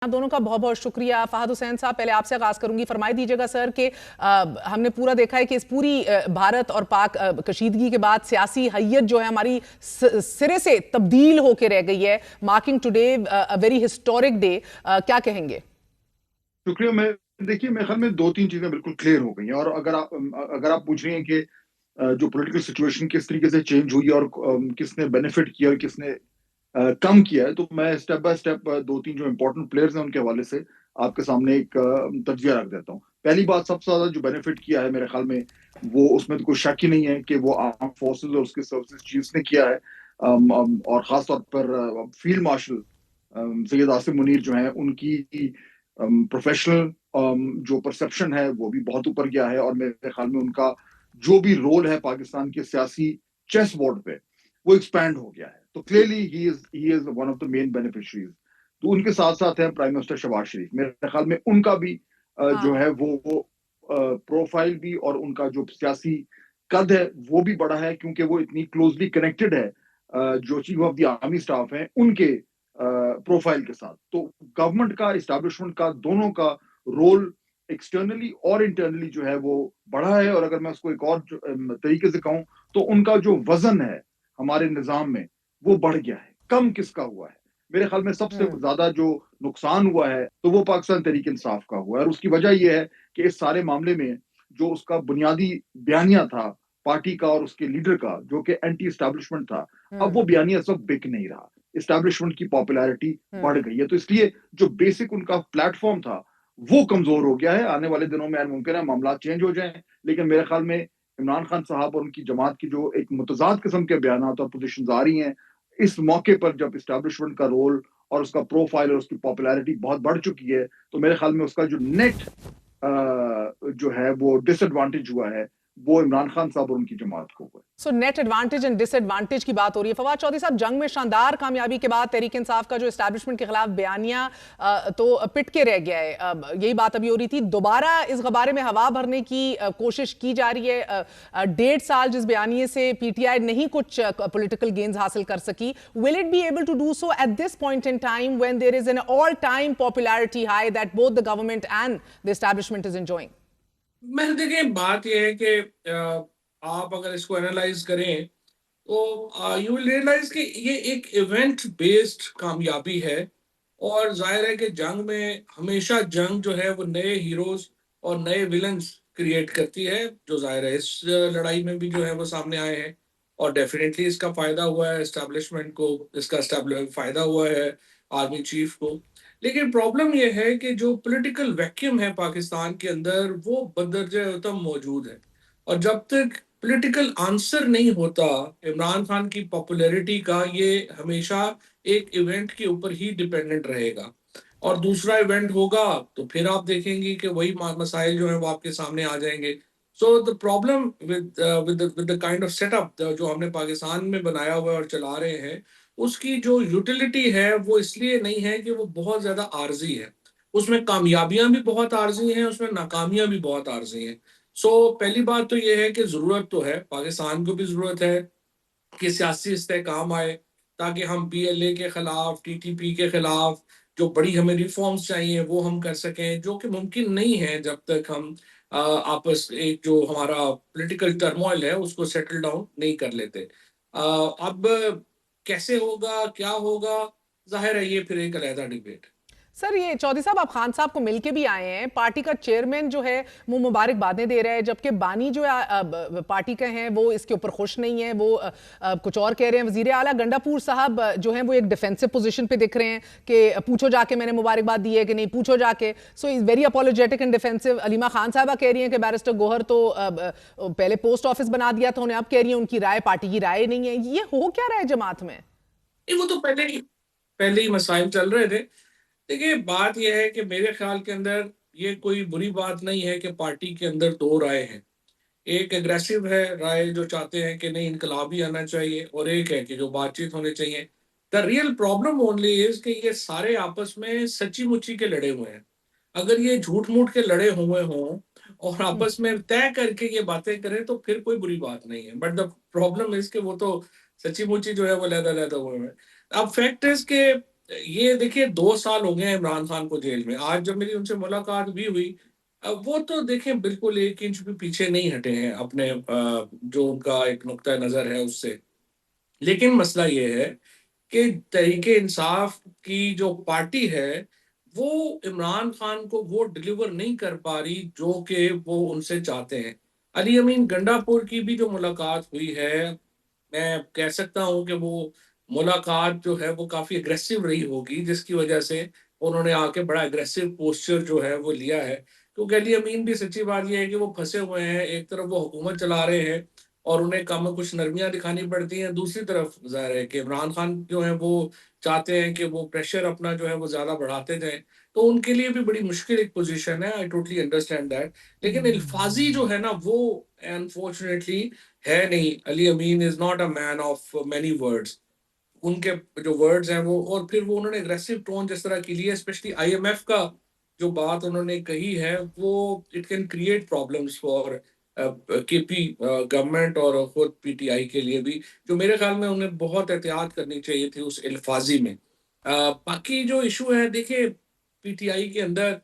آپ دونوں کا بہت بہت شکریہ. فہد حسین صاحب, پہلے آپ سے آغاز کروں گی. فرمائی دیجیے گا سر کہ ہم نے پورا دیکھا ہے کہ اس پوری بھارت اور پاک کشیدگی کے بعد سیاسی حیت جو ہے ہماری سرے سے تبدیل ہو کے رہ گئی ہے. Marking today very historic day, کیا کہیں گے؟ شکریہ. دیکھیے میرے خیال میں دو تین چیزیں بالکل کلیئر ہو گئی ہیں, اور اگر آپ پوچھ رہے ہیں کہ جو پولیٹیکل سچویشن کس طریقے سے چینج ہوئی اور کس نے بینیفٹ کیا اور کس نے کم کیا ہے, تو میں اسٹیپ بائی اسٹیپ دو تین جو امپورٹنٹ پلیئرز ہیں ان کے حوالے سے آپ کے سامنے ایک تجزیہ رکھ دیتا ہوں. پہلی بات, سب سے زیادہ جو بینیفٹ کیا ہے میرے خیال میں, وہ اس میں تو کوئی شک ہی نہیں ہے کہ وہ آرم فورسز اور اس کے سروسز چیفز نے کیا ہے, اور خاص طور پر فیلڈ مارشل سید آصف منیر جو ہیں, ان کی پروفیشنل جو پرسپشن ہے وہ بھی بہت اوپر گیا ہے, اور میرے خیال میں ان کا جو بھی رول ہے پاکستان کے سیاسی چیس بورڈ پہ وہ ایکسپینڈ ہو گیا ہے. تو کلیئرلی ہی is one of the main beneficiaries. تو ان کے ساتھ ساتھ ہیں پرائم منسٹر شہباز شریف. میرے خیال میں ان کا بھی جو ہے وہ پروفائل بھی اور ان کا جو سیاسی قد ہے وہ بھی بڑا ہے, کیونکہ وہ اتنی کلوزلی کنیکٹڈ ہے جو chief of the army staff ہیں ان کے پروفائل کے ساتھ. تو گورنمنٹ کا, اسٹیبلشمنٹ کا, دونوں کا رول ایکسٹرنلی اور انٹرنلی جو ہے وہ بڑا ہے. اور اگر میں اس کو ایک اور طریقے سے کہوں تو ان کا جو وزن ہے ہمارے نظام میں وہ بڑھ گیا ہے. کم کس کا ہوا ہے؟ میرے خیال میں سب سے زیادہ جو نقصان ہوا ہے تو وہ پاکستان تحریک انصاف کا ہوا ہے, اور اس کی وجہ یہ ہے کہ اس سارے معاملے میں جو اس کا بنیادی بیانیہ تھا پارٹی کا اور اس کے لیڈر کا, جو کہ اینٹی اسٹیبلشمنٹ تھا, اب وہ بیانیہ اس وقت بک نہیں رہا. اسٹیبلشمنٹ کی پاپولیرٹی بڑھ گئی ہے, تو اس لیے جو بیسک ان کا پلیٹ فارم تھا وہ کمزور ہو گیا ہے. آنے والے دنوں میں ممکن ہے معاملات چینج ہو جائیں, لیکن میرے خیال میں عمران خان صاحب اور ان کی جماعت کی جو ایک متضاد قسم کے بیانات اور پوزیشنز آ رہی ہیں اس موقع پر, جب اسٹیبلشمنٹ کا رول اور اس کا پروفائل اور اس کی پاپولیرٹی بہت بڑھ چکی ہے, تو میرے خیال میں اس کا جو نیٹ جو ہے وہ ڈس ایڈوانٹیج ہوا ہے وہ عمران خان صاحب اور ان کی جماعت کو ہوا ہے. So net advantage and disadvantage کی بات ہو رہی ہے. فواد چودھری صاحب, جنگ میں شاندار کامیابی کے بعد تحریک انصاف کا جو اسٹیبلشمنٹ کے خلاف بیانیہ تو پٹ کے رہ گیا ہے, یہی بات ابھی ہو رہی تھی. دوبارہ اس غبارے میں ہوا بھرنے کی کوشش کی جا رہی ہے. 1.5 سال جس بیانیے سے پی ٹی آئی نہیں کچھ پولیٹیکل گینز حاصل کر سکی, will it be able to do so at this point in time when there is an all-time popularity high that both the government and the establishment is enjoying? میں دیکھیں, بات یہ ہے کہ آپ اگر اس کو انالائز کریں تو یو ول ریئلائز کہ یہ ایک ایونٹ بیسڈ کامیابی ہے. اور ظاہر ہے کہ جنگ میں ہمیشہ جنگ جو ہے وہ نئے ہیروز اور نئے ولنز کریٹ کرتی ہے, جو ظاہر ہے اس لڑائی میں بھی جو ہے وہ سامنے آئے ہیں, اور ڈیفینیٹلی اس کا فائدہ ہوا ہے اسٹیبلشمنٹ کو, اس کا فائدہ ہوا ہے آرمی چیف کو. لیکن پرابلم یہ ہے کہ جو پولیٹیکل ویکیوم ہے پاکستان کے اندر وہ بدرجہ اتم موجود ہے, اور جب تک پولیٹیکل آنسر نہیں ہوتا عمران خان کی پاپولیرٹی کا, یہ ہمیشہ ایک ایونٹ کے اوپر ہی ڈیپینڈنٹ رہے گا. اور دوسرا ایونٹ ہوگا تو پھر آپ دیکھیں گی کہ وہی مسائل جو ہیں وہ آپ کے سامنے آ جائیں گے. سو the problem with the kind of setup جو ہم نے پاکستان میں بنایا ہوا ہے اور چلا رہے ہیں, اس کی جو یوٹیلیٹی ہے وہ اس لیے نہیں ہے کہ وہ بہت زیادہ عارضی ہے. اس میں کامیابیاں بھی بہت عارضی ہیں, اس میں ناکامیاں بھی بہت عارضی ہیں. سو پہلی بات تو یہ ہے کہ ضرورت تو ہے, پاکستان کو بھی ضرورت ہے کہ سیاسی استحکام آئے, تاکہ ہم پی ایل اے کے خلاف, ٹی ٹی پی کے خلاف جو بڑی ہمیں ریفارمز چاہیے وہ ہم کر سکیں, جو کہ ممکن نہیں ہے جب تک ہم آپس ایک جو ہمارا پولیٹیکل ٹرموائل ہے اس کو سیٹل ڈاؤن نہیں کر لیتے. اب کیسے ہوگا, کیا ہوگا, ظاہر ہے یہ پھر ایک علیحدہ ڈیبیٹ. سر, یہ چودھری صاحب آپ خان صاحب کو مل کے بھی آئے ہیں, پارٹی کا چیئرمین جو ہے وہ مبارکبادیں دے رہا ہے, جبکہ بانی جو پارٹی کے ہیں وہ اس کے اوپر خوش نہیں ہیں, وہ کچھ اور کہہ رہے ہیں. وزیر اعلیٰ گنڈا پور صاحب جو ہیں وہ ایک ڈیفینسو پوزیشن پہ دکھ رہے ہیں کہ پوچھو جا کے میں نے مبارکباد دی ہے کہ نہیں, پوچھو جا کے. So is very apologetic and defensive. Aleema Khan صاحبہ کہہ رہی ہیں کہ بیرسٹر گوہر تو پہلے پوسٹ آفس بنا دیا تھا انہیں, اب کہہ رہی ہیں ان کی رائے پارٹی کی رائے نہیں ہے. یہ ہو کیا رہا ہے جماعت میں؟ وہ تو پہلے ہی مسائل چل رہے تھے. دیکھیے, بات یہ ہے کہ میرے خیال کے اندر یہ کوئی بری بات نہیں ہے کہ پارٹی کے اندر دو رائے ہیں. ایک اگریسو ہے رائے جو چاہتے ہیں کہ نہیں انقلاب ہی آنا چاہیے, اور ایک ہے کہ جو بات چیت ہونے چاہیے. The real problem only is کہ یہ سارے آپس میں سچی مچی کے لڑے ہوئے ہیں. اگر یہ جھوٹ موٹ کے لڑے ہوئے ہوں اور آپس میں طے کر کے یہ باتیں کریں تو پھر کوئی بری بات نہیں ہے, بٹ دا پرابلم از کہ وہ تو سچی مچی جو ہے وہ علیحدہ علیحدہ ہوئے ہیں. اب فیکٹ از کہ یہ دیکھیے 2 سال ہو گئے ہیں عمران خان کو جیل میں. آج جب میری ان سے ملاقات بھی ہوئی، وہ تو دیکھیں بالکل 1 انچ بھی پیچھے نہیں ہٹے ہیں اپنے جو ان کا ایک نقطۂ نظر ہے اس سے. لیکن مسئلہ یہ ہے کہ تحریک انصاف کی جو پارٹی ہے وہ عمران خان کو وہ ڈلیور نہیں کر پا رہی جو کہ وہ ان سے چاہتے ہیں. علی امین گنڈا پور کی بھی جو ملاقات ہوئی ہے، میں کہہ سکتا ہوں کہ وہ ملاقات جو ہے وہ کافی اگریسو رہی ہوگی، جس کی وجہ سے انہوں نے آ کے بڑا اگریسو پوسچر جو ہے وہ لیا ہے. کیونکہ علی امین بھی سچی بات یہ ہے کہ وہ پھنسے ہوئے ہیں. ایک طرف وہ حکومت چلا رہے ہیں اور انہیں کم میں کچھ نرمیاں دکھانی پڑتی ہیں، دوسری طرف ظاہر ہے کہ عمران خان جو ہیں وہ چاہتے ہیں کہ وہ پریشر اپنا جو ہے وہ زیادہ بڑھاتے جائیں. تو ان کے لیے بھی بڑی مشکل ایک پوزیشن ہے. I totally understand that. لیکن الفاظی جو ہے نا وہ انفارچونیٹلی ہے نہیں. Ali Amin is not a man of many words. ان کے جو ورڈز ہیں وہ، اور پھر وہ انہوں نے اگریسو ٹون جس طرح کی لی ہے، اسپیشلی آئی ایم ایف کا جو بات انہوں نے کہی ہے، وہ it can create problems for کے پی گورنمنٹ اور خود پی ٹی آئی کے لیے بھی، جو میرے خیال میں انہیں بہت احتیاط کرنی چاہیے تھی اس الفاظی میں. باقی جو ایشو ہے دیکھیں پی ٹی آئی کے اندر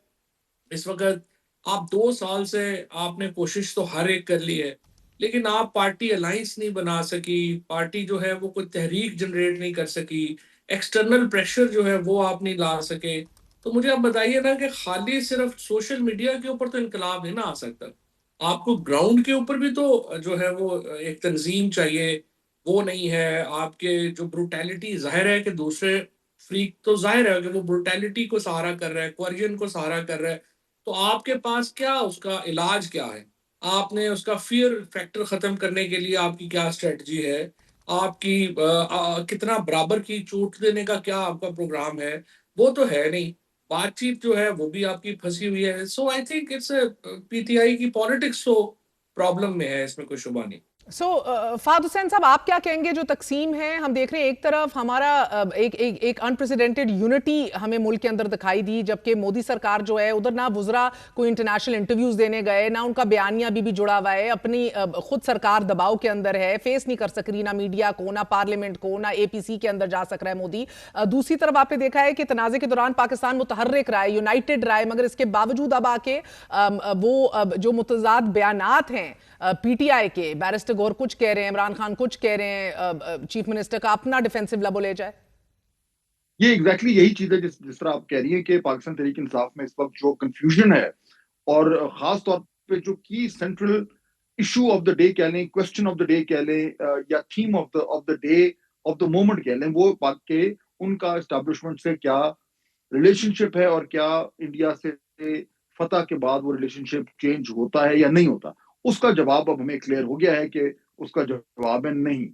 اس وقت، آپ 2 سال سے آپ نے کوشش تو ہر ایک کر لی ہے، لیکن آپ پارٹی الائنس نہیں بنا سکی. پارٹی جو ہے وہ کوئی تحریک جنریٹ نہیں کر سکی. ایکسٹرنل پریشر جو ہے وہ آپ نہیں لا سکے. تو مجھے آپ بتائیے نا کہ خالی صرف سوشل میڈیا کے اوپر تو انقلاب نہیں نہ آ سکتا. آپ کو گراؤنڈ کے اوپر بھی تو جو ہے وہ ایک تنظیم چاہیے. وہ نہیں ہے. آپ کے جو بروٹیلٹی ظاہر ہے کہ دوسرے فریق تو ظاہر ہے کہ وہ بروٹیلٹی کو سہارا کر رہا ہے، کوئرجن کو سہارا کر رہا ہے. تو آپ کے پاس کیا اس کا علاج کیا ہے؟ آپ نے اس کا فیئر فیکٹر ختم کرنے کے لیے آپ کی کیا اسٹریٹجی ہے؟ آپ کی کتنا برابر کی چوٹ دینے کا کیا آپ کا پروگرام ہے؟ وہ تو ہے نہیں. بات چیت جو ہے وہ بھی آپ کی پھنسی ہوئی ہے. So I think it's PTI ٹی آئی کی پالیٹکس تو پرابلم میں ہے، اس میں کوئی شبہ نہیں. فہد حسین صاحب، آپ کیا کہیں گے جو تقسیم ہے؟ ہم دیکھ رہے ہیں ایک طرف ہمارا ایک انپریسیڈنٹڈ یونٹی ہمیں ملک کے اندر دکھائی دی، جبکہ مودی سرکار جو ہے ادھر نہ وزراء کوئی انٹرنیشنل انٹرویوز دینے گئے، نہ ان کا بیانیہ بھی جڑا ہوا ہے، اپنی خود سرکار دباؤ کے اندر ہے، فیس نہیں کر سک رہی نہ میڈیا کو، نہ پارلیمنٹ کو، نہ اے پی سی کے اندر جا سک رہا ہے مودی. دوسری طرف آپ نے دیکھا ہے کہ تنازع کے دوران پاکستان متحرک رہا ہے، یونائٹڈ رہا ہے، مگر اس کے باوجود اب آ کے وہ جو متضاد بیانات ہیں پی ٹی آئی کے، بیرسٹر گور کچھ کہہ رہے ہیں، عمران خان کچھ کہہ رہے ہیں، چیف منسٹر کا اپنا ڈیفینسو لبو لے جائے. یہ ایگزیکٹلی یہی چیز ہے جس طرح آپ کہہ رہی ہیں کہ پاکستان تحریک انصاف میں اس وقت جو کنفیوژن ہے، اور خاص طور پہ جو کی central issue of the day کہہ لیں، کوشچن آف دا ڈے کہہ لیں، یا theme of the day of the moment کہہ لیں، وہ بات کہ ان کا اسٹیبلشمنٹ سے کیا ریلیشن شپ ہے، اور کیا انڈیا سے فتح کے بعد وہ ریلیشن شپ چینج ہوتا ہے یا نہیں ہوتا. اس کا جواب اب ہمیں کلیئر ہو گیا ہے کہ اس کا جواب ہے نہیں.